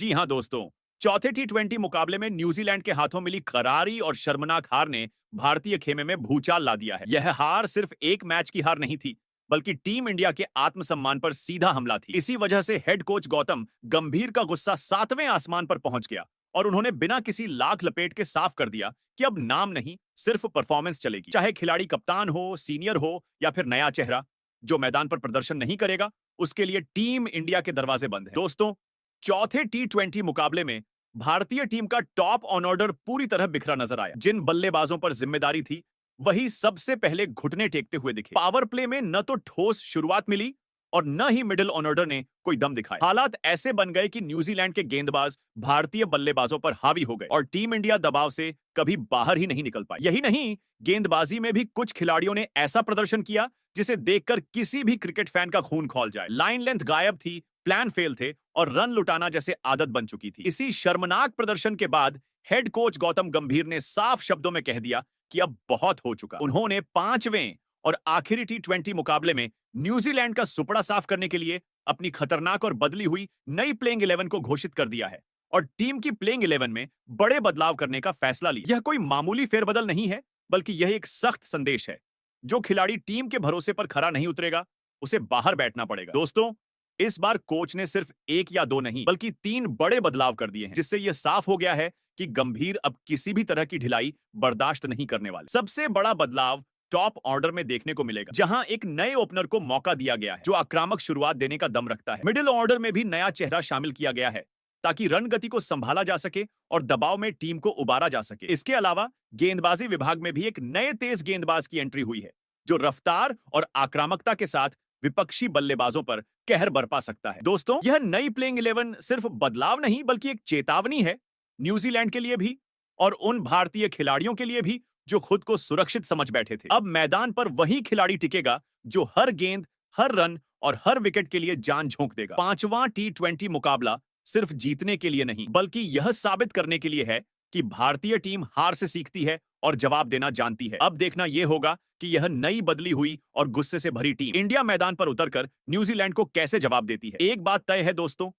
जी हां दोस्तों, चौथे टी20 मुकाबले में न्यूजीलैंड के हाथों मिली करारी और शर्मनाक हार ने भारतीय खेमे में भूचाल ला दिया है। यह हार सिर्फ एक मैच की हार नहीं थी, बल्कि टीम इंडिया के आत्मसम्मान पर सीधा हमला थी। इसी वजह से हेड कोच गौतम गंभीर का गुस्सा 7वें आसमान पर पहुंच गया और उन्होंने बिना किसी लाख लपेट के साफ कर दिया कि अब नाम नहीं, सिर्फ परफॉर्मेंस चलेगी। चाहे खिलाड़ी कप्तान हो, सीनियर हो या फिर नया चेहरा, जो मैदान पर प्रदर्शन नहीं करेगा, उसके लिए टीम इंडिया के दरवाजे बंद हैं। दोस्तों, चौथे टी20 मुकाबले में भारतीय टीम का टॉप ऑन ऑर्डर पूरी तरह बिखरा नजर आया। जिन बल्लेबाजों पर जिम्मेदारी थी, वही सबसे पहले घुटने टेकते हुए दिखे। पावर प्ले में न तो ठोस शुरुआत मिली और न ही मिडिल ऑन ऑर्डर ने कोई दम दिखाया। हालात ऐसे बन गए कि न्यूजीलैंड के गेंदबाज भारतीय बल्लेबाजों पर हावी हो गए और टीम इंडिया दबाव से कभी बाहर ही नहीं निकल पाई। यही नहीं, गेंदबाजी में भी कुछ खिलाड़ियों ने ऐसा प्रदर्शन किया जिसे देखकर किसी भी क्रिकेट फैन का खून खौल जाए। लाइन लेंथ गायब थी, प्लान फेल थे और रन लुटाना जैसे आदत बन चुकी थी। इसी शर्मनाक प्रदर्शन के बाद हेड कोच गौतम गंभीर ने साफ शब्दों में कह दिया कि अब बहुत हो चुका। उन्होंने 5वें और आखिरी टी20 मुकाबले में न्यूजीलैंड का सुपड़ा साफ करने के लिए अपनी खतरनाक और बदली हुई नई प्लेइंग 11 को घोषित कर दिया है और टीम की प्लेइंग 11 में बड़े बदलाव करने का फैसला लिया। यह कोई मामूली फेरबदल नहीं है, बल्कि यह एक सख्त संदेश है। जो खिलाड़ी टीम के भरोसे पर खरा नहीं उतरेगा, उसे बाहर बैठना पड़ेगा। दोस्तों, इस बार कोच ने सिर्फ एक या दो नहीं, बल्कि 3 बड़े बदलाव कर दिए हैं, जिससे यह साफ हो गया है कि गंभीर अब किसी भी तरह की ढिलाई बर्दाश्त नहीं करने वाले। सबसे बड़ा बदलाव टॉप ऑर्डर में देखने को मिलेगा, जहां एक नए ओपनर को मौका दिया गया है जो आक्रामक शुरुआत देने का दम रखता है। मिडिल ऑर्डर में भी नया चेहरा शामिल किया गया है ताकि रन गति को संभाला जा सके और दबाव में टीम को उबारा जा सके। इसके अलावा गेंदबाजी विभाग में भी एक नए तेज गेंदबाज की एंट्री हुई है, जो रफ्तार और आक्रामकता के साथ विपक्षी बल्लेबाजों पर कहर बरपा सकता है। दोस्तों, यह नई प्लेइंग 11 सिर्फ बदलाव नहीं, बल्कि एक चेतावनी है, न्यूजीलैंड के लिए भी और उन भारतीय खिलाड़ियों के लिए भी जो खुद को सुरक्षित समझ बैठे थे। अब मैदान पर वही खिलाड़ी टिकेगा जो हर गेंद, हर रन और हर विकेट के लिए जान झोंक देगा। 5वां टी20 मुकाबला सिर्फ जीतने के लिए नहीं, बल्कि यह साबित करने के लिए है कि भारतीय टीम हार से सीखती है और जवाब देना जानती है। अब देखना यह होगा कि यह नई बदली हुई और गुस्से से भरी टीम इंडिया मैदान पर उतरकर न्यूजीलैंड को कैसे जवाब देती है। एक बात तय है दोस्तों,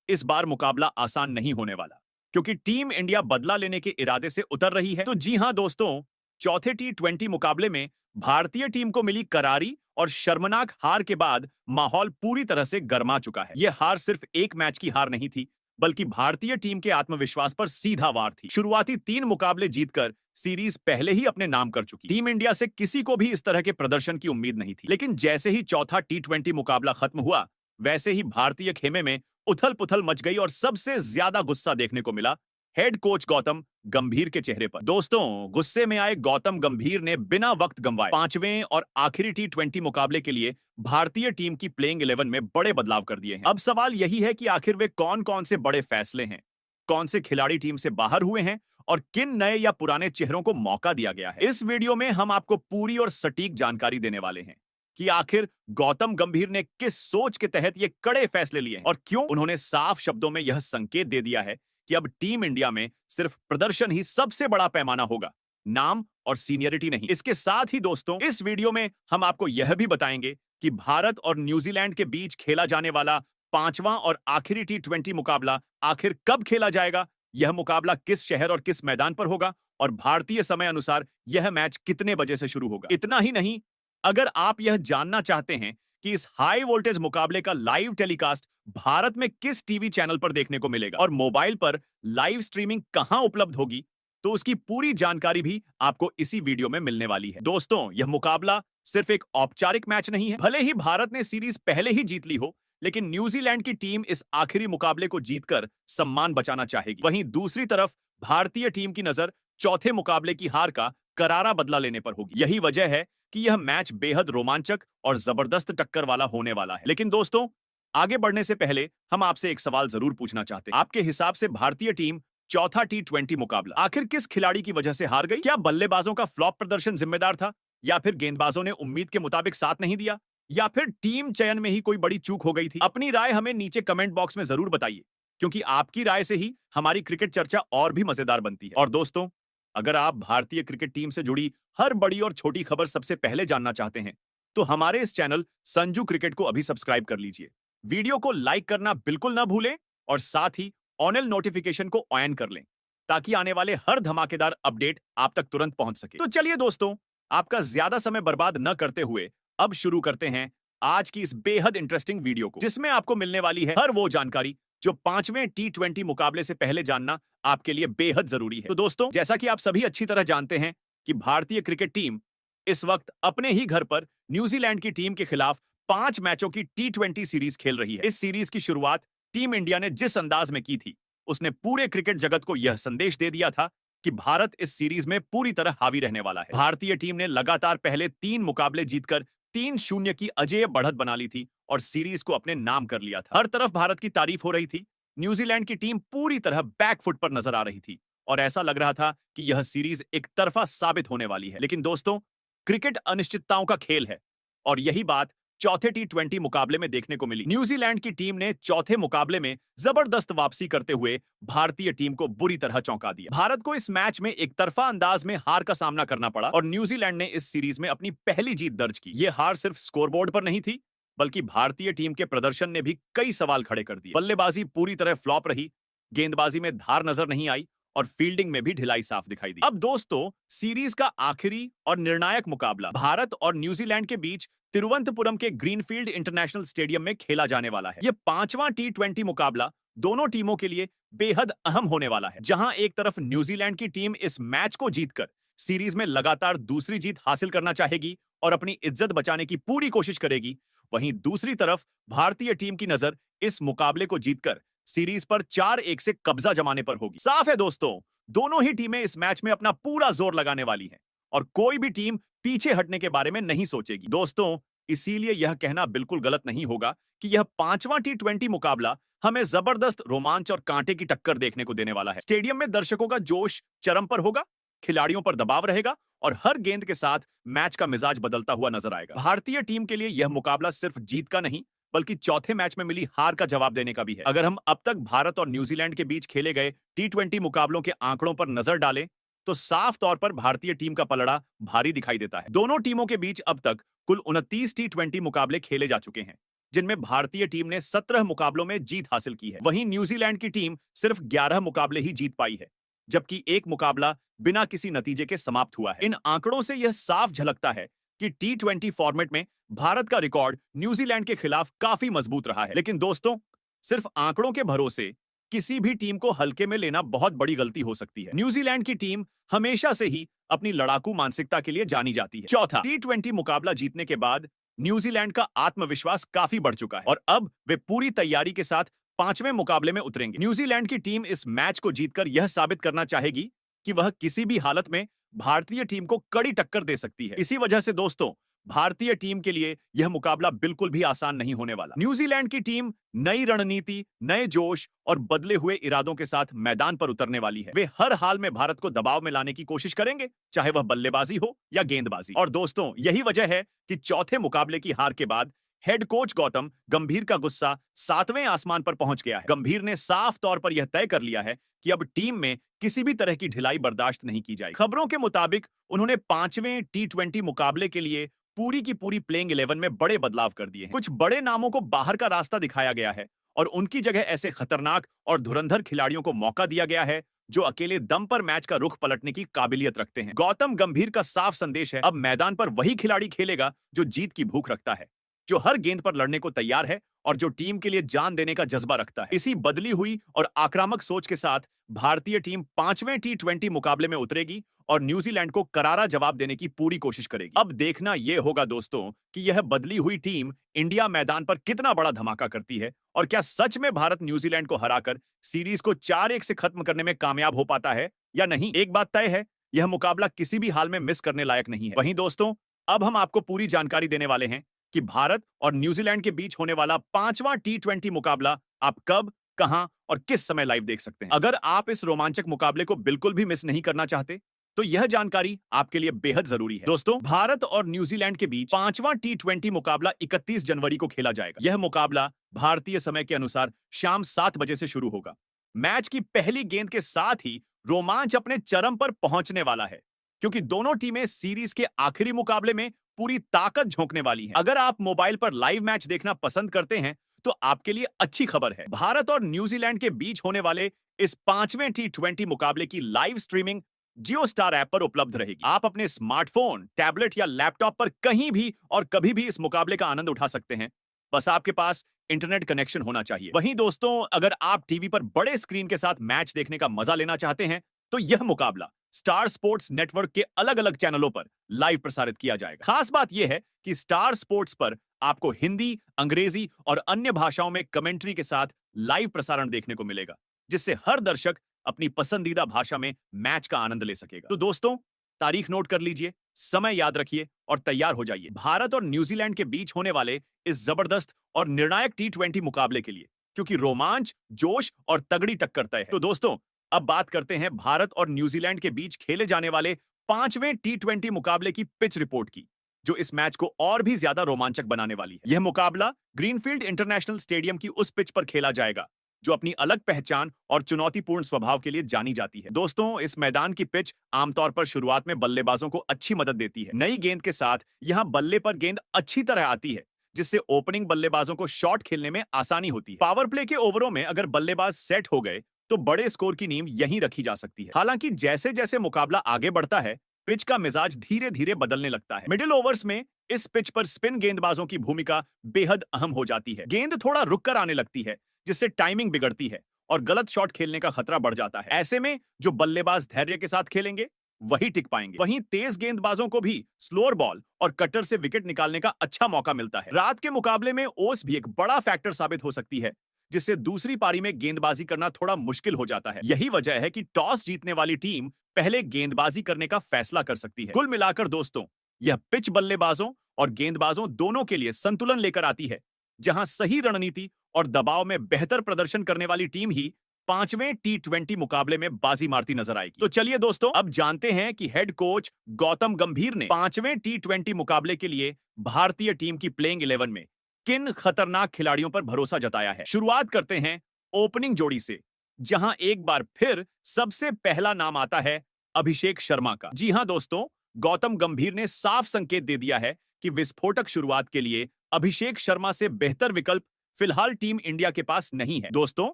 इस बार मुकाबला आसान नहीं होने वाला, क्योंकि टीम इंडिया बदला लेने के इरादे से उतर रही है। तो जी हां दोस्तों, चौथे टी20 मुकाबले में भारतीय टीम को मिली करारी और शर्मनाक हार के बाद माहौल पूरी तरह से गर्मा चुका है। यह हार सिर्फ एक मैच की हार नहीं थी, बल्कि भारतीय टीम के आत्मविश्वास पर सीधा वार थी। शुरुआती 3 मुकाबले जीतकर सीरीज पहले ही अपने नाम कर चुकी। टीम इंडिया से किसी को भी इस तरह के प्रदर्शन की उम्मीद नहीं थी, लेकिन जैसे ही चौथा टी20 मुकाबला खत्म हुआ, वैसे ही भारतीय खेमे में उथल पुथल मच गई और सबसे ज्यादा गुस्सा देखने को मिला हेड कोच गौतम गंभीर के चेहरे पर। दोस्तों, गुस्से में आए गौतम गंभीर ने बिना वक्त गंवाए 5वें और आखिरी टी20 मुकाबले के लिए भारतीय टीम की प्लेइंग 11 में बड़े बदलाव कर दिए हैं। अब सवाल यही है कि आखिर वे कौन-कौन से बड़े फैसले हैं, कौन से खिलाड़ी टीम से बाहर हुए हैं और किन नए या पुराने चेहरों को मौका दिया गया है। इस वीडियो में हम आपको पूरी और सटीक जानकारी देने वाले हैं कि आखिर गौतम गंभीर ने किस सोच के तहत ये कड़े फैसले लिए हैं और क्यों उन्होंने साफ शब्दों में यह संकेत दे दिया है कि अब टीम इंडिया में सिर्फ प्रदर्शन ही सबसे बड़ा पैमाना होगा, नाम और सीनियरिटी नहीं। इसके साथ ही दोस्तों, इस वीडियो में हम आपको यह भी बताएंगे कि भारत और न्यूजीलैंड के बीच खेला जाने वाला 5वां और आखिरी टी20 मुकाबला आखिर कब खेला जाएगा, यह मुकाबला किस शहर और किस मैदान पर होगा और भारतीय समय अनुसार यह मैच कितने बजे से शुरू होगा। इतना ही नहीं, अगर आप यह जानना चाहते हैं कि इस हाई वोल्टेज मुकाबले का लाइव टेलीकास्ट भारत में किस टीवी चैनल पर देखने को मिलेगा और मोबाइल पर लाइव स्ट्रीमिंग कहां उपलब्ध होगी, तो उसकी पूरी जानकारी भी आपको इसी वीडियो में मिलने वाली है। दोस्तों, यह मुकाबला सिर्फ एक औपचारिक मैच नहीं है। भले ही भारत ने सीरीज पहले ही जीत ली हो, लेकिन न्यूजीलैंड की टीम इस आखिरी मुकाबले को जीतकर सम्मान बचाना चाहेगी। वहीं दूसरी तरफ भारतीय टीम की नजर चौथे मुकाबले की हार का करारा बदला लेने पर होगी। यही वजह है कि यह मैच बेहद रोमांचक और जबरदस्त टक्कर वाला होने वाला है। लेकिन दोस्तों, आगे बढ़ने से पहले हम आपसे एक सवाल जरूर पूछना चाहते हैं। आपके हिसाब से भारतीय टीम चौथा टी20 मुकाबला आखिर किस खिलाड़ी की वजह से हार गई? क्या बल्लेबाजों का फ्लॉप प्रदर्शन जिम्मेदार था, या फिर गेंदबाजों ने उम्मीद के मुताबिक साथ नहीं दिया, या फिर टीम चयन में ही कोई बड़ी चूक हो गई थी? अपनी राय हमें नीचे कमेंट बॉक्स में जरूर बताइए, क्योंकि आपकी राय से ही हमारी क्रिकेट चर्चा और भी मजेदार बनती है। और दोस्तों, अगर आप भारतीय क्रिकेट टीम से जुड़ी हर बड़ी और छोटी खबर सबसे पहले जानना चाहते हैं, तो हमारे इस चैनल संजू क्रिकेट को अभी सब्सक्राइब कर लीजिए। वीडियो को लाइक करना बिल्कुल ना भूलें और साथ ही ऑनल नोटिफिकेशन को ऑन कर लें ताकि आने वाले हर धमाकेदार अपडेट आप तक तुरंत पहुंच सके। तो चलिए दोस्तों, आपका ज्यादा समय बर्बाद न करते हुए अब शुरू करते हैं आज की इस बेहद इंटरेस्टिंग वीडियो को, जिसमें आपको मिलने वाली है हर वो जानकारी जो 5वें T20 मुकाबले से पहले जानना आपके लिए बेहद जरूरी है। तो दोस्तों, जैसा कि आप सभी अच्छी तरह जानते हैं कि भारतीय क्रिकेट टीम इस वक्त अपने ही घर पर न्यूजीलैंड की टीम के खिलाफ 5 मैचों की T20 सीरीज खेल रही है। इस सीरीज की शुरुआत टीम इंडिया ने जिस अंदाज में की थी, उसने पूरे क्रिकेट जगत को यह संदेश दे दिया था कि भारत इस सीरीज में पूरी तरह हावी रहने वाला है। भारतीय टीम ने लगातार पहले 3 मुकाबले जीतकर 3-0 की अजेय बढ़त बना ली थी और सीरीज को अपने नाम कर लिया था। हर तरफ भारत की तारीफ हो रही थी। न्यूजीलैंड की टीम पूरी तरह बैकफुट पर नजर आ रही थी और ऐसा लग रहा था कि यह सीरीज एक तरफा साबित होने वाली है। लेकिन दोस्तों, क्रिकेट अनिश्चितताओं का खेल है और यही बात चौथे T20 मुकाबले में देखने को मिली। न्यूजीलैंड की टीम ने चौथे मुकाबले में जबरदस्त वापसी करते हुए भारतीय टीम को बुरी तरह चौंका दिया। भारत को इस मैच में एक तरफा अंदाज में हार का सामना करना पड़ा और न्यूजीलैंड ने इस सीरीज में अपनी पहली जीत दर्ज की। यह हार सिर्फ स्कोरबोर्ड पर नहीं थी, बल्कि भारतीय टीम के प्रदर्शन ने भी कई सवाल खड़े कर दिए। बल्लेबाजी पूरी तरह फ्लॉप रही, गेंदबाजी में धार नजर नहीं आई और फील्डिंग में भी ढिलाई साफ दिखाई दी। अब दोस्तों, सीरीज का आखिरी और निर्णायक मुकाबला भारत और न्यूजीलैंड के बीच तिरुवनंतपुरम के ग्रीनफील्ड इंटरनेशनल स्टेडियम में खेला जाने वाला है। यह 5वां T20 मुकाबला दोनों टीमों के लिए बेहद अहम होने वाला है। जहां एक तरफ न्यूजीलैंड की टीम इस मैच को जीतकर सीरीज में लगातार दूसरी जीत हासिल करना चाहेगी और अपनी इज्जत बचाने की पूरी कोशिश करेगी, वहीं दूसरी तरफ भारतीय टीम की नजर इस मुकाबले को जीतकर सीरीज पर 4-1 से कब्जा जमाने पर होगी। साफ है दोस्तों, दोनों ही टीमें इस मैच में अपना पूरा जोर लगाने वाली हैं और कोई भी टीम पीछे हटने के बारे में नहीं सोचेगी। दोस्तों, इसीलिए यह कहना बिल्कुल गलत नहीं होगा कि यह 5वां T20 मुकाबला हमें जबरदस्त रोमांच और कांटे की टक्कर देखने को देने वाला है। स्टेडियम में दर्शकों का जोश चरम पर होगा, खिलाड़ियों पर दबाव रहेगा और हर गेंद के साथ मैच का मिजाज बदलता हुआ नजर आएगा। भारतीय टीम के लिए यह मुकाबला सिर्फ जीत का नहीं, बल्कि चौथे मैच में मिली हार का जवाब देने का भी है। अगर हम अब तक भारत और न्यूजीलैंड के बीच खेले गए T20 मुकाबलों के आंकड़ों पर नजर डालें तो साफ तौर पर भारतीय टीम का पलड़ा भारी दिखाई देता है। दोनों टीमों के बीच अब तक कुल 29 T20 मुकाबले खेले जा चुके हैं, जिनमें भारतीय टीम ने 17 मुकाबलों में जीत हासिल की है। वहीं न्यूजीलैंड की टीम सिर्फ 11 मुकाबले ही जीत पाई है, जबकि एक मुकाबला बिना किसी नतीजे के समाप्त हुआ है। इन आंकड़ों से यह साफ झलकता है कि T20 फॉर्मेट में भारत का रिकॉर्ड न्यूजीलैंड के खिलाफ काफी मजबूत रहा है। लेकिन दोस्तों, सिर्फ आंकड़ों के भरोसे किसी भी टीम को हल्के में लेना बहुत बड़ी गलती हो सकती है। न्यूजीलैंड की टीम हमेशा से ही अपनी लड़ाकू मानसिकता के लिए जानी जाती है। चौथा T20 मुकाबला जीतने के बाद न्यूजीलैंड का आत्मविश्वास काफी बढ़ चुका है और अब वे पूरी तैयारी के साथ 5वें मुकाबले में उतरेंगे। न्यूजीलैंड की टीम इस मैच को जीतकर यह साबित करना चाहेगी कि वह किसी भी हालत में भारतीय टीम को कड़ी टक्कर दे सकती है। इसी वजह से दोस्तों, भारतीय टीम के लिए यह मुकाबला बिल्कुल भी आसान नहीं होने वाला। न्यूजीलैंड की टीम नई रणनीति, नए जोश और बदले हुए इरादों के साथ मैदान पर उतरने वाली है। वे हर हाल में भारत को दबाव में लाने की कोशिश करेंगे, चाहे वह बल्लेबाजी हो या गेंदबाजी। और दोस्तों, यही वजह है कि चौथे मुकाबले की हार के बाद हेड कोच गौतम गंभीर का गुस्सा 7वें आसमान पर पहुंच गया है। गंभीर ने साफ तौर पर यह तय कर लिया है कि अब टीम में किसी भी तरह की ढिलाई बर्दाश्त नहीं की जाएगी। खबरों के मुताबिक उन्होंने 5वें T20 मुकाबले के लिए पूरी की पूरी प्लेइंग 11 में बड़े बदलाव कर दिए हैं। कुछ बड़े नामों को बाहर का रास्ता दिखाया गया है और उनकी जगह ऐसे खतरनाक और धुरंधर खिलाड़ियों को मौका दिया गया है जो अकेले दम पर मैच का रुख पलटने की काबिलियत रखते हैं। गौतम गंभीर का साफ संदेश है, अब मैदान पर वही खिलाड़ी खेलेगा जो जीत की भूख रखता है, जो हर गेंद पर लड़ने को तैयार है और जो टीम के लिए जान देने का जज्बा रखता है। इसी बदली हुई और आक्रामक सोच के साथ भारतीय टीम 5वें T20 मुकाबले में उतरेगी और न्यूजीलैंड को करारा जवाब देने की पूरी कोशिश करेगी। अब देखना यह होगा दोस्तों कि यह बदली हुई टीम इंडिया मैदान पर कितना बड़ा धमाका करती है और क्या सच में भारत न्यूजीलैंड को हराकर सीरीज को 4-1 से खत्म करने में कामयाब हो पाता है या नहीं। एक बात तय है, यह मुकाबला किसी भी हाल में मिस करने लायक नहीं है। वहीं दोस्तों, अब हम आपको पूरी जानकारी देने वाले हैं कि भारत और न्यूजीलैंड के बीच होने वाला 5वां T20 मुकाबला आप कब, कहां और किस समय लाइव देख सकते हैं। अगर आप इस रोमांचक मुकाबले को बिल्कुल भी मिस नहीं करना चाहते तो यह जानकारी आपके लिए बेहद जरूरी है। दोस्तों, भारत और न्यूजीलैंड के बीच 5वां T20 मुकाबला 31 जनवरी को खेला जाएगा। यह मुकाबला भारतीय समय के अनुसार शाम 7 बजे से शुरू होगा। मैच की पहली गेंद के साथ ही रोमांच अपने चरम पर पहुंचने वाला है, क्योंकि दोनों टीमें सीरीज के आखिरी मुकाबले में पूरी ताकत झोंकने वाली हैं। अगर आप मोबाइल पर लाइव मैच देखना पसंद करते हैं तो आपके लिए अच्छी खबर है। भारत और न्यूजीलैंड के बीच होने वाले इस 5वें T20 मुकाबले की लाइव स्ट्रीमिंग जियो स्टार ऐप पर उपलब्ध रहेगी। आप अपने स्मार्टफोन, टैबलेट या लैपटॉप पर कहीं भी और कभी भी इस मुकाबले का आनंद उठा सकते हैं। बस आपके पास इंटरनेट कनेक्शन होना चाहिए। वहीं दोस्तों, अगर आप टीवी पर बड़े स्क्रीन के साथ मैच देखने का मजा लेना चाहते हैं, तो यह मुकाबला स्टार स्पोर्ट्स नेटवर्क के अलग-अलग चैनलों पर लाइव प्रसारित किया जाएगा। खास बात यह है कि स्टार स्पोर्ट्स पर आपको हिंदी, अंग्रेजी और अन्य भाषाओं में कमेंट्री के साथ लाइव प्रसारण देखने को मिलेगा, जिससे हर दर्शक अपनी पसंदीदा भाषा में मैच का आनंद ले सकेगा। तो दोस्तों, तारीख नोट कर लीजिए, समय याद रखिए और तैयार हो जाइए भारत और न्यूजीलैंड के बीच होने वाले इस जबरदस्त और निर्णायक T20 मुकाबले के लिए, क्योंकि रोमांच, जोश और तगड़ी टक्कर तय है। तो दोस्तों, अब बात करते हैं भारत और न्यूजीलैंड के बीच खेले जाने वाले 5वें T20 मुकाबले की पिच रिपोर्ट की, जो इस मैच को और भी ज्यादा रोमांचक बनाने वाली है। यह मुकाबला ग्रीनफील्ड इंटरनेशनल स्टेडियम की उस पिच पर खेला जाएगा जो अपनी अलग पहचान और चुनौतीपूर्ण स्वभाव के लिए जानी जाती है। दोस्तों, इस मैदान की पिच आमतौर पर शुरुआत में बल्लेबाजों को अच्छी मदद देती है। नई गेंद के साथ यहां बल्ले पर गेंद अच्छी तरह आती है, जिससे ओपनिंग बल्लेबाजों को शॉट खेलने में आसानी होती है। पावर प्ले के ओवरों में अगर बल्लेबाज सेट हो गए तो बड़े स्कोर की नींव यहीं रखी जा सकती है। हालांकि जैसे जैसे मुकाबला आगे बढ़ता है, पिच का मिजाज धीरे धीरे बदलने लगता है। मिडिल ओवर्स में इस पिच पर स्पिन गेंदबाजों की भूमिका बेहद अहम हो जाती है। गेंद थोड़ा रुक कर आने लगती है, जिससे टाइमिंग बिगड़ती है और गलत शॉट खेलने का खतरा बढ़ जाता है। ऐसे में जो बल्लेबाज धैर्य के साथ खेलेंगे वही टिक पाएंगे। वहीं तेज गेंदबाजों को भी स्लोअर बॉल और कटर से विकेट निकालने का अच्छा मौका मिलता है। रात के मुकाबले में ओस भी एक बड़ा फैक्टर साबित हो सकती है, जिससे दूसरी पारी में गेंदबाजी करना थोड़ा मुश्किल हो जाता है। यही वजह है कि टॉस जीतने वाली टीम पहले गेंदबाजी करने का फैसला कर सकती है। कुल मिलाकर दोस्तों, यह पिच बल्लेबाजों और गेंदबाजों दोनों के लिए संतुलन लेकर आती है, जहां सही रणनीति और दबाव में बेहतर प्रदर्शन करने वाली टीम ही 5वें T20 मुकाबले में बाजी मारती नजर आएगी। तो चलिए दोस्तों, अब जानते हैं कि हेड कोच गौतम गंभीर ने 5वें T20 मुकाबले के लिए भारतीय टीम की प्लेइंग 11 में किन खतरनाक खिलाड़ियों पर भरोसा जताया है। शुरुआत करते हैं ओपनिंग जोड़ी से, जहां एक बार फिर सबसे पहला नाम आता है अभिषेक शर्मा का। जी हां दोस्तों, गौतम गंभीर ने साफ संकेत दे दिया है कि विस्फोटक शुरुआत के लिए अभिषेक शर्मा से बेहतर विकल्प फिलहाल टीम इंडिया के पास नहीं है। दोस्तों,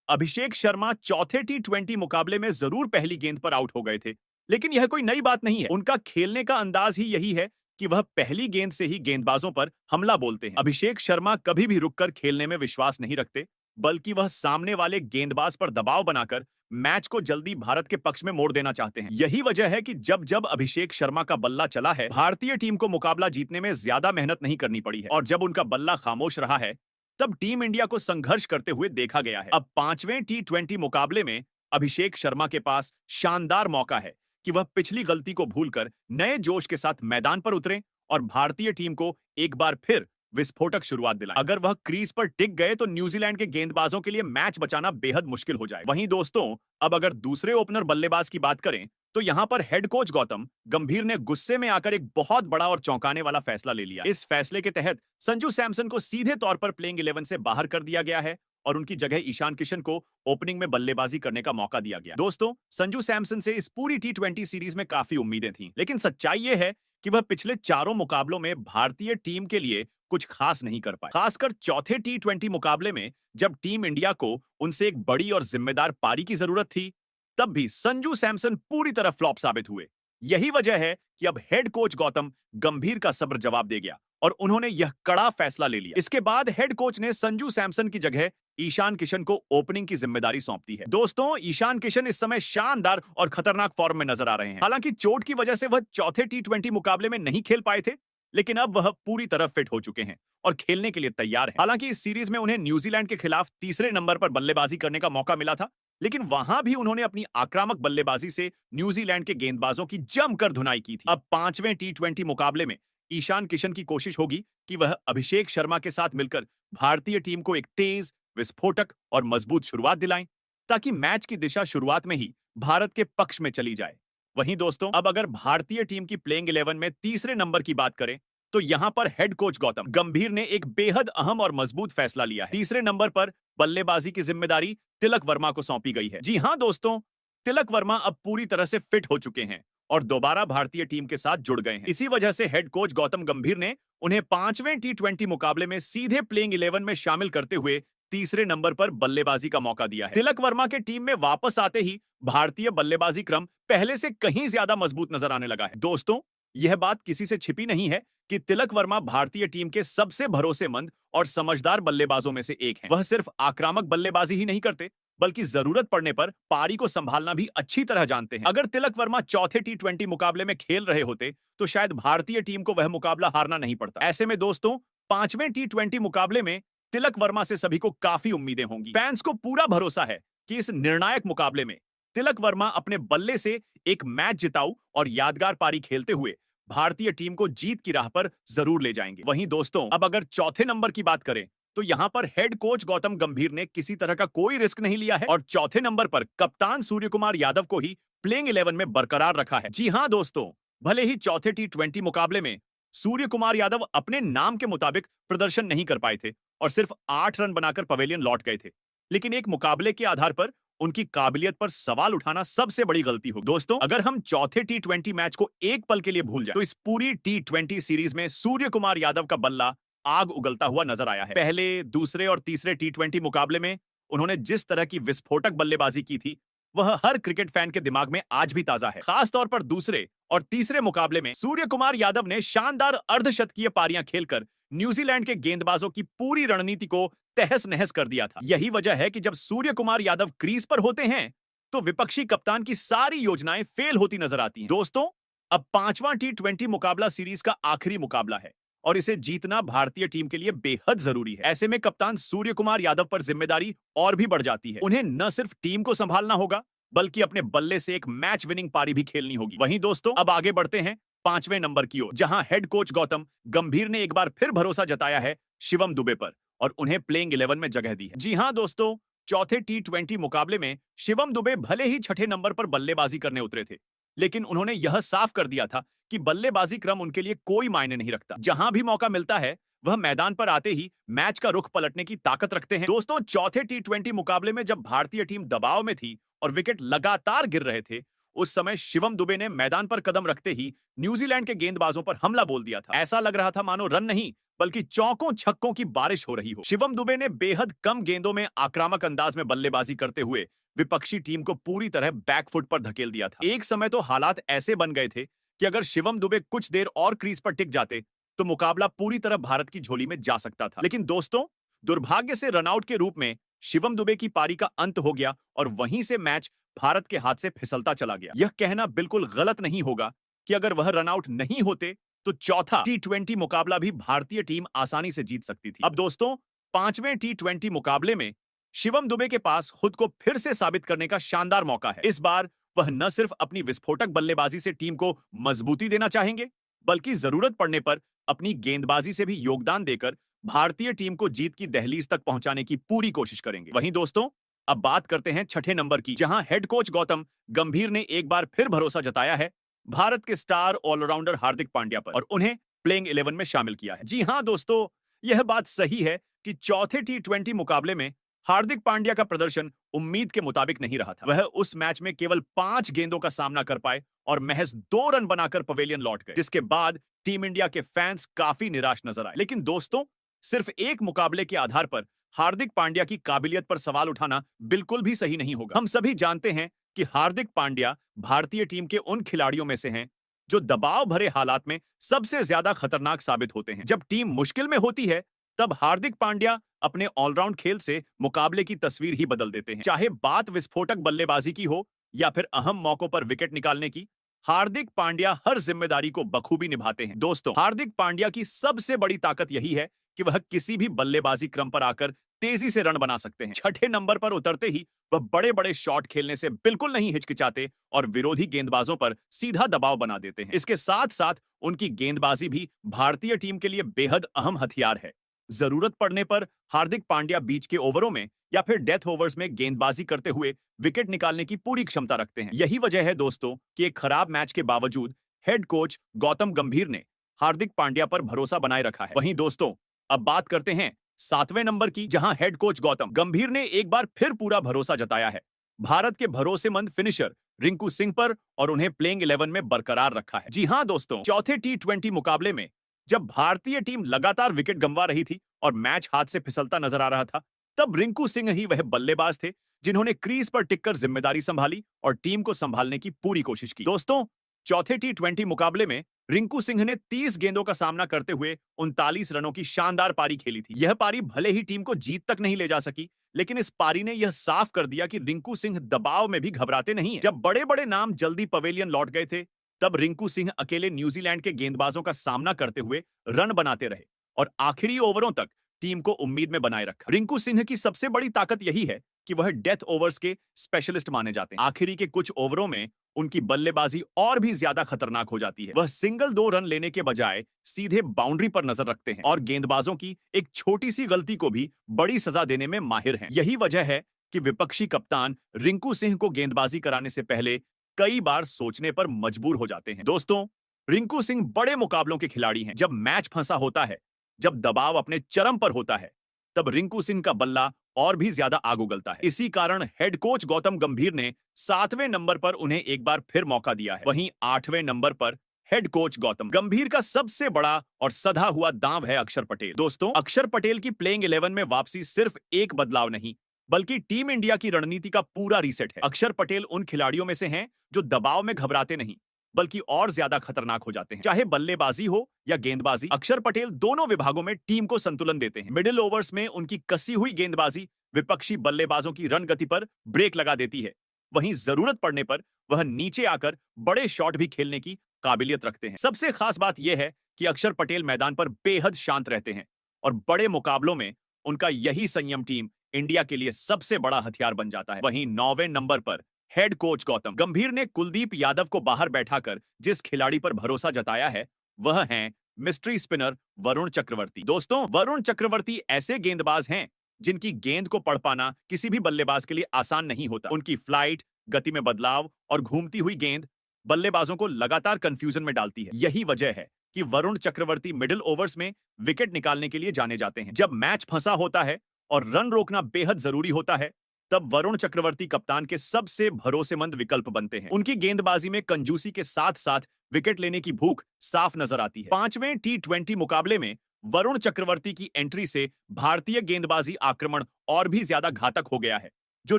अभिषेक शर्मा चौथे T20 मुकाबले में जरूर पहली गेंद पर आउट हो गए थे, लेकिन यह कोई नई बात नहीं है। उनका खेलने का अंदाज ही यही है कि वह पहली गेंद से ही गेंदबाजों पर हमला बोलते हैं। अभिषेक शर्मा कभी भी रुककर खेलने में विश्वास नहीं रखते, बल्कि वह सामने वाले गेंदबाज पर दबाव बनाकर मैच को जल्दी भारत के पक्ष में मोड़ देना चाहते हैं। यही वजह है कि जब जब अभिषेक शर्मा का बल्ला चला है, भारतीय टीम को मुकाबला जीतने में ज्यादा मेहनत नहीं करनी पड़ी है, और जब उनका बल्ला खामोश रहा है, तब टीम इंडिया को संघर्ष करते हुए देखा गया है। अब 5वें T20 मुकाबले में अभिषेक शर्मा के पास शानदार मौका है कि वह पिछली गलती को भूलकर नए जोश के साथ मैदान पर उतरें और भारतीय टीम को एक बार फिर विस्फोटक शुरुआत दिलाएं। अगर वह क्रीज पर टिक गए तो न्यूजीलैंड के गेंदबाजों के लिए मैच बचाना बेहद मुश्किल हो जाए। वहीं दोस्तों, अब अगर दूसरे ओपनर बल्लेबाज की बात करें, तो यहां पर हेड कोच गौतम गंभीर ने गुस्से में आकर एक बहुत बड़ा और चौंकाने वाला फैसला ले लिया। इस फैसले के तहत संजू सैमसन को सीधे तौर पर प्लेइंग 11 से बाहर कर दिया गया है और उनकी जगह ईशान किशन को ओपनिंग में बल्लेबाजी करने का मौका दिया गया। दोस्तों, संजू सैमसन से इस पूरी T20 सीरीज में काफी उम्मीदें थीं, लेकिन सच्चाई यह है कि वह पिछले चारों मुकाबलों में भारतीय टीम के लिए कुछ खास नहीं कर पाए। खासकर चौथे T20 मुकाबले में जब टीम इंडिया को उनसे एक बड़ी और जिम्मेदार पारी की जरूरत थी, तब भी संजू सैमसन पूरी तरह फ्लॉप साबित हुए। यही वजह है कि अब हेड कोच गौतम गंभीर का सब्र जवाब दे गया और उन्होंने यह कड़ा फैसला ले लिया। इसके बाद हेड कोच ने संजू सैमसन की जगह ईशान किशन को ओपनिंग की जिम्मेदारी सौंप दी है। दोस्तों, ईशान किशन इस समय शानदार और खतरनाक फॉर्म में नजर आ रहे हैं। हालांकि चोट की वजह से वह चौथे T20 मुकाबले में नहीं खेल पाए थे, लेकिन अब वह पूरी तरह फिट हो चुके हैं और खेलने के लिए तैयार हैं। हालांकि इस सीरीज में उन्हें न्यूजीलैंड के खिलाफ तीसरे नंबर पर बल्लेबाजी करने का मौका मिला था, लेकिन वहां भी उन्होंने अपनी आक्रामक बल्लेबाजी से न्यूजीलैंड के गेंदबाजों की जमकर धुनाई की थी। अब 5वें T20 मुकाबले में ईशान किशन की कोशिश होगी कि वह अभिषेक शर्मा के साथ मिलकर भारतीय टीम को एक तेज, विस्फोटक और मजबूत शुरुआत दिलाएं, ताकि मैच की दिशा शुरुआत में ही भारत के पक्ष में चली जाए। वहीं दोस्तों, अब अगर भारतीय टीम की प्लेइंग 11 में तीसरे नंबर की बात करें, तो यहां पर हेड कोच गौतम गंभीर ने एक बेहद अहम और मजबूत फैसला लिया है। तीसरे नंबर पर बल्लेबाजी की जिम्मेदारी तिलक वर्मा को सौंपी गई है। जी हां दोस्तों, तिलक वर्मा अब पूरी तरह से फिट हो चुके हैं और दोबारा भारतीय टीम के साथ जुड़ गए हैं। इसी वजह से हेड कोच गौतम गंभीर ने उन्हें 5वें टी20 मुकाबले में सीधे प्लेइंग 11 में शामिल करते हुए तीसरे नंबर पर बल्लेबाजी का मौका दिया है। तिलक वर्मा के टीम में वापस आते ही भारतीय बल्लेबाजी क्रम पहले से कहीं ज्यादा मजबूत नजर आने लगा है। दोस्तों, यह बात किसी से छिपी नहीं है कि तिलक वर्मा भारतीय टीम के सबसे भरोसेमंद और समझदार बल्लेबाजों में से एक हैं। वह सिर्फ आक्रामक बल्लेबाजी ही नहीं करते, बल्कि जरूरत पड़ने पर पारी को संभालना भी अच्छी तरह जानते हैं। अगर तिलक वर्मा चौथे टी20 मुकाबले में खेल रहे होते तो शायद भारतीय टीम को वह मुकाबला हारना नहीं पड़ता। ऐसे में दोस्तों, 5वें टी20 मुकाबले में तिलक वर्मा से सभी को काफी उम्मीदें होंगी। फैंस को पूरा भरोसा है कि इस निर्णायक मुकाबले में तिलक वर्मा अपने बल्ले से एक मैच जिताऊ और यादगार पारी खेलते हुए भारतीय टीम को जीत की राह पर जरूर ले जाएंगे। वहीं दोस्तों, अब अगर चौथे नंबर की बात करें तो यहां पर हेड कोच गौतम गंभीर ने किसी तरह का कोई रिस्क नहीं लिया है और चौथे नंबर पर कप्तान सूर्य कुमार यादव को ही प्लेइंग 11 में बरकरार रखा है। जी हां दोस्तों, भले ही चौथे टी20 मुकाबले में सूर्य कुमार यादव अपने नाम के मुताबिक प्रदर्शन नहीं कर पाए थे और सिर्फ 8 रन बनाकर पवेलियन लौट गए थे, लेकिन एक मुकाबले के आधार पर उनकी काबिलियत पर सवाल उठाना सबसे बड़ी गलती हो। दोस्तों, अगर हम चौथे टी20 मैच को एक पल के लिए भूल जाए तो इस पूरी टी20 सीरीज में सूर्य कुमार यादव का बल्ला आग उगलता हुआ नजर आया है। पहले, दूसरे और तीसरे टी20 मुकाबले में उन्होंने जिस तरह की विस्फोटक बल्लेबाजी की थी वह हर क्रिकेट फैन के दिमाग में आज भी ताजा है। खास तौर पर दूसरे और तीसरे मुकाबले में सूर्य कुमार यादव ने शानदार अर्धशतकीय पारियां खेलकर न्यूजीलैंड के गेंदबाजों की पूरी रणनीति को तहस नहस कर दिया था। यही वजह है कि जब सूर्य कुमार यादव क्रीज पर होते हैं तो विपक्षी कप्तान की सारी योजनाएं फेल होती नजर आती हैं। दोस्तों, अब 5वां टी20 मुकाबला सीरीज का आखिरी मुकाबला है और इसे जीतना भारतीय टीम के लिए बेहद जरूरी है। ऐसे में कप्तान सूर्य कुमार यादव पर जिम्मेदारी और भी बढ़ जाती है। उन्हें न सिर्फ टीम को संभालना होगा बल्कि अपने बल्ले से एक मैच विनिंग पारी भी खेलनी होगी। वहीं दोस्तों, अब आगे बढ़ते हैं 5वें नंबर की ओर, जहां हेड कोच गौतम गंभीर ने एक बार फिर भरोसा जताया है शिवम दुबे पर और उन्हें प्लेइंग 11 में जगह दी है। जी हां दोस्तों, चौथे टी20 मुकाबले में शिवम दुबे भले ही छठे नंबर पर बल्लेबाजी करने उतरे थे, लेकिन उन्होंने यह साफ कर दिया था कि बल्लेबाजी क्रम उनके लिए कोई मायने नहीं रखता। जहां भी मौका मिलता है वह मैदान पर आते ही मैच का रुख पलटने की ताकत रखते हैं। दोस्तों, चौथे टी20 मुकाबले में जब भारतीय टीम दबाव में थी और विकेट लगातार गिर रहे थे, उस समय शिवम दुबे ने मैदान पर कदम रखते ही न्यूजीलैंड के गेंदबाजों पर हमला बोल दिया था। ऐसा लग रहा था मानो रन नहीं बल्कि चौकों छक्कों की बारिश हो रही हो। शिवम दुबे ने बेहद कम गेंदों में आक्रामक अंदाज में बल्लेबाजी करते हुए विपक्षी टीम को पूरी तरह बैकफुट पर धकेल दिया था। एक समय तो हालात ऐसे बन गए थे कि अगर शिवम दुबे कुछ देर और क्रीज पर टिक जाते तो मुकाबला पूरी तरह भारत की झोली में जा सकता था। लेकिन दोस्तों, दुर्भाग्य से रनआउट के रूप में शिवम दुबे की पारी का अंत हो गया और वहीं से मैच भारत के हाथ से फिसलता चला गया। यह कहना बिल्कुल गलत नहीं होगा कि अगर वह रनआउट नहीं होते तो चौथा टी20 मुकाबला भी भारतीय टीम आसानी से जीत सकती थी। अब दोस्तों, 5वें टी20 मुकाबले में शिवम दुबे के पास खुद को फिर से साबित करने का शानदार मौका है। इस बार वह न सिर्फ अपनी विस्फोटक बल्लेबाजी से टीम को मजबूती देना चाहेंगे, बल्कि जरूरत पड़ने पर अपनी गेंदबाजी से भी योगदान देकर भारतीय टीम को जीत की दहलीज तक पहुंचाने की पूरी कोशिश करेंगे। वहीं दोस्तों, अब बात करते हैं छठे नंबर की, जहां हेड कोच गौतम गंभीर ने एक बार फिर भरोसा जताया है भारत के स्टार ऑलराउंडर हार्दिक पांड्या पर और उन्हें प्लेइंग 11 में शामिल किया है। जी हां दोस्तों, यह बात सही है कि चौथे टी20 मुकाबले में हार्दिक पांड्या का प्रदर्शन उम्मीद के मुताबिक नहीं रहा था। वह उस मैच में केवल 5 गेंदों का सामना कर पाए और महज 2 रन बनाकर पवेलियन लौट गए, जिसके बाद टीम इंडिया के फैंस काफी निराश नजर आए। लेकिन दोस्तों, सिर्फ एक मुकाबले के आधार पर हार्दिक पांड्या की काबिलियत पर सवाल उठाना बिल्कुल भी सही नहीं होगा। हम सभी जानते हैं कि हार्दिक पांड्या भारतीय टीम के उन खिलाड़ियों में से हैं जो दबाव भरे हालात में सबसे ज्यादा खतरनाक साबित होते हैं। जब टीम मुश्किल में होती है तब हार्दिक पांड्या अपने ऑलराउंड खेल से मुकाबले की तस्वीर ही बदल देते हैं। चाहे बात विस्फोटक बल्लेबाजी की हो या फिर अहम मौकों पर विकेट निकालने की, हार्दिक पांड्या हर जिम्मेदारी को बखूबी निभाते हैं। दोस्तों, हार्दिक पांड्या की सबसे बड़ी ताकत यही है कि वह किसी भी बल्लेबाजी क्रम पर आकर तेजी से रन बना सकते हैं। छठे नंबर पर उतरते ही वह बड़े बड़े शॉट खेलने से बिल्कुल नहीं हिचकिचाते और विरोधी गेंदबाजों पर सीधा दबाव बना देते हैं। इसके साथ साथ उनकी गेंदबाजी भी भारतीय टीम के लिए बेहद अहम हथियार है। जरूरत पड़ने पर हार्दिक पांड्या बीच के ओवरों में या फिर डेथ ओवर्स में गेंदबाजी करते हुए विकेट निकालने की पूरी क्षमता रखते हैं। यही वजह है दोस्तों कि एक खराब मैच के बावजूद हेड कोच गौतम गंभीर ने हार्दिक पांड्या पर भरोसा बनाए रखा है। वहीं दोस्तों, अब बात करते हैं 7वें नंबर की, जहां हेड कोच गौतम गंभीर ने एक बार फिर पूरा भरोसा जताया है भारत के भरोसेमंद फिनिशर रिंकू सिंह पर और उन्हें प्लेइंग 11 में बरकरार रखा है। जी हां दोस्तों, चौथे टी20 मुकाबले में जब भारतीय टीम लगातार विकेट गंवा रही थी और मैच हाथ से फिसलता नजर आ रहा था, तब रिंकू सिंह ही वह बल्लेबाज थे जिन्होंने क्रीज पर टिककर जिम्मेदारी संभाली और टीम को संभालने की पूरी कोशिश की। दोस्तों, चौथे टी20 मुकाबले में रिंकू सिंह ने 30 गेंदों का सामना करते हुए 39 रनों की शानदार पारी खेली थी। यह पारी भले ही टीम को जीत तक नहीं ले जा सकी, लेकिन इस पारी ने यह साफ कर दिया कि रिंकू सिंह दबाव में भी घबराते नहीं हैं। जब बड़े-बड़े नाम जल्दी पवेलियन लौट गए थे, तब रिंकू सिंह अकेले न्यूजीलैंड के गेंदबाजों का सामना करते हुए रन बनाते रहे और आखिरी ओवरों तक टीम को उम्मीद में बनाए रखा। रिंकू सिंह की सबसे बड़ी ताकत यही है कि वह डेथ ओवर्स के स्पेशलिस्ट माने जाते हैं। आखिरी के कुछ ओवरों में उनकी बल्लेबाजी और भी ज्यादा खतरनाक हो जाती है। वह सिंगल 2 रन लेने के बजाय सीधे बाउंड्री पर नजर रखते हैं और गेंदबाजों की एक छोटी सी गलती को भी बड़ी सजा देने में माहिर हैं। यही वजह है कि विपक्षी कप्तान रिंकू सिंह को गेंदबाजी कराने से पहले कई बार सोचने पर मजबूर हो जाते हैं। दोस्तों, रिंकू सिंह बड़े मुकाबलों के खिलाड़ी हैं। जब मैच फंसा होता है, जब दबाव अपने चरम पर होता है, तब रिंकू सिंह का बल्ला और भी ज्यादा आग उगलता है। इसी कारण हेड कोच गौतम गंभीर ने 7वें नंबर पर उन्हें एक बार फिर मौका दिया है। वहीं 8वें नंबर पर हेड कोच गौतम गंभीर का सबसे बड़ा और सधा हुआ दांव है अक्षर पटेल। दोस्तों, अक्षर पटेल की प्लेइंग 11 में वापसी सिर्फ एक बदलाव नहीं, बल्कि टीम इंडिया की रणनीति का पूरा रीसेट है। अक्षर पटेल उन खिलाड़ियों में से हैं जो दबाव में घबराते नहीं, बल्कि और ज्यादा खतरनाक हो जाते हैं। चाहे बल्लेबाजी हो या गेंदबाजी, अक्षर पटेल दोनों विभागों में टीम को संतुलन देते हैं। मिडिल ओवर्स में उनकी कसी हुई गेंदबाजी विपक्षी बल्लेबाजों की रन गति पर ब्रेक लगा देती है। वहीं जरूरत पड़ने पर वह नीचे आकर बड़े शॉट भी खेलने की काबिलियत रखते हैं। सबसे खास बात यह है कि अक्षर पटेल मैदान पर बेहद शांत रहते हैं और बड़े मुकाबलों में उनका यही संयम टीम इंडिया के लिए सबसे बड़ा हथियार बन जाता है। वहीं 9वें नंबर पर हेड कोच गौतम गंभीर ने कुलदीप यादव को बाहर बैठाकर जिस खिलाड़ी पर भरोसा जताया है, वह हैं मिस्ट्री स्पिनर वरुण चक्रवर्ती। दोस्तों, वरुण चक्रवर्ती ऐसे गेंदबाज हैं जिनकी गेंद को पढ़ पाना किसी भी बल्लेबाज के लिए आसान नहीं होता। उनकी फ्लाइट, गति में बदलाव और घूमती हुई गेंद बल्लेबाजों को लगातार कंफ्यूजन में डालती है। यही वजह है कि वरुण चक्रवर्ती मिडिल ओवर्स में विकेट निकालने के लिए जाने जाते हैं। जब मैच फंसा होता है और रन रोकना बेहद जरूरी होता है, तब वरुण चक्रवर्ती कप्तान के सबसे भरोसेमंद विकल्प बनते हैं। उनकी गेंदबाजी में कंजूसी के साथ साथ विकेट लेने की भूख साफ नजर आती है। 5वें टी20 मुकाबले में वरुण चक्रवर्ती की एंट्री से भारतीय गेंदबाजी आक्रमण और भी ज्यादा घातक हो गया है, जो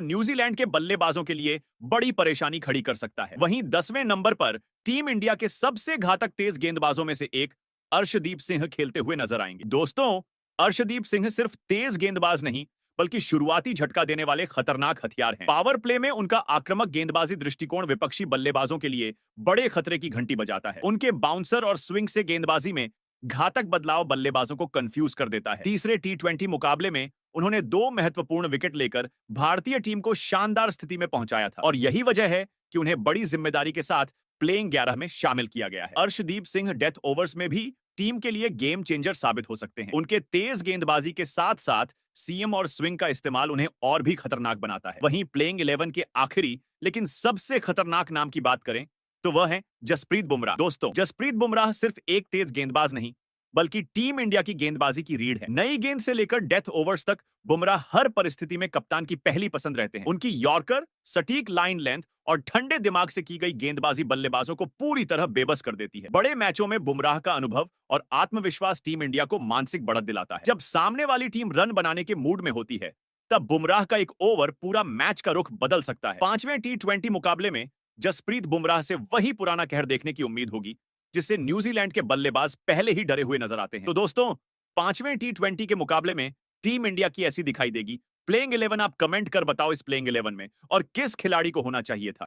न्यूजीलैंड के बल्लेबाजों के लिए बड़ी परेशानी खड़ी कर सकता है। वहीं 10वें नंबर पर टीम इंडिया के सबसे घातक तेज गेंदबाजों में से एक अर्शदीप सिंह खेलते हुए नजर आएंगे। दोस्तों, अर्शदीप सिंह सिर्फ तेज गेंदबाज नहीं, बल्कि शुरुआती झटका देने वाले खतरनाक हथियार हैं। पावर प्ले में उनका आक्रामक गेंदबाजी दृष्टिकोण विपक्षी बल्लेबाजों के लिए बड़े खतरे की घंटी बजाता है। उनके बाउंसर और स्विंग से गेंदबाजी में घातक बदलाव बल्लेबाजों को कंफ्यूज कर देता है। तीसरे टी20 मुकाबले में उन्होंने 2 महत्वपूर्ण विकेट लेकर भारतीय टीम को शानदार स्थिति में पहुंचाया था और यही वजह है कि उन्हें बड़ी जिम्मेदारी के साथ प्लेइंग 11 में शामिल किया गया है। अर्शदीप सिंह डेथ ओवर्स में भी टीम के लिए गेम चेंजर साबित हो सकते हैं। उनके तेज गेंदबाजी के साथ साथ सीएम और स्विंग का इस्तेमाल उन्हें और भी खतरनाक बनाता है। वहीं प्लेइंग 11 के आखिरी लेकिन सबसे खतरनाक नाम की बात करें तो वह है जसप्रीत बुमराह। दोस्तों, जसप्रीत बुमराह सिर्फ एक तेज गेंदबाज नहीं, बल्कि टीम इंडिया की गेंदबाजी की रीढ़ है। नई गेंद से लेकर डेथ ओवर्स तक बुमराह हर परिस्थिति में कप्तान की पहली पसंद रहते हैं। उनकी यॉर्कर, सटीक लाइन लेंथ और ठंडे दिमाग से की गई गेंदबाजी बल्लेबाजों को पूरी तरह बेबस कर देती है। बड़े मैचों में बुमराह का अनुभव और आत्मविश्वास टीम इंडिया को मानसिक बढ़त दिलाता है। जब सामने वाली टीम रन बनाने के मूड में होती है, तब बुमराह का एक ओवर पूरा मैच का रुख बदल सकता है। 5वें टी20 मुकाबले में जसप्रीत बुमराह से वही पुराना कहर देखने की उम्मीद होगी जिससे न्यूजीलैंड के बल्लेबाज पहले ही डरे हुए नजर आते हैं। तो दोस्तों, 5वें टी20 के मुकाबले में टीम इंडिया की ऐसी दिखाई देगी। प्लेइंग 11 आप कमेंट कर बताओ इस प्लेइंग 11 में और किस खिलाड़ी को होना चाहिए था।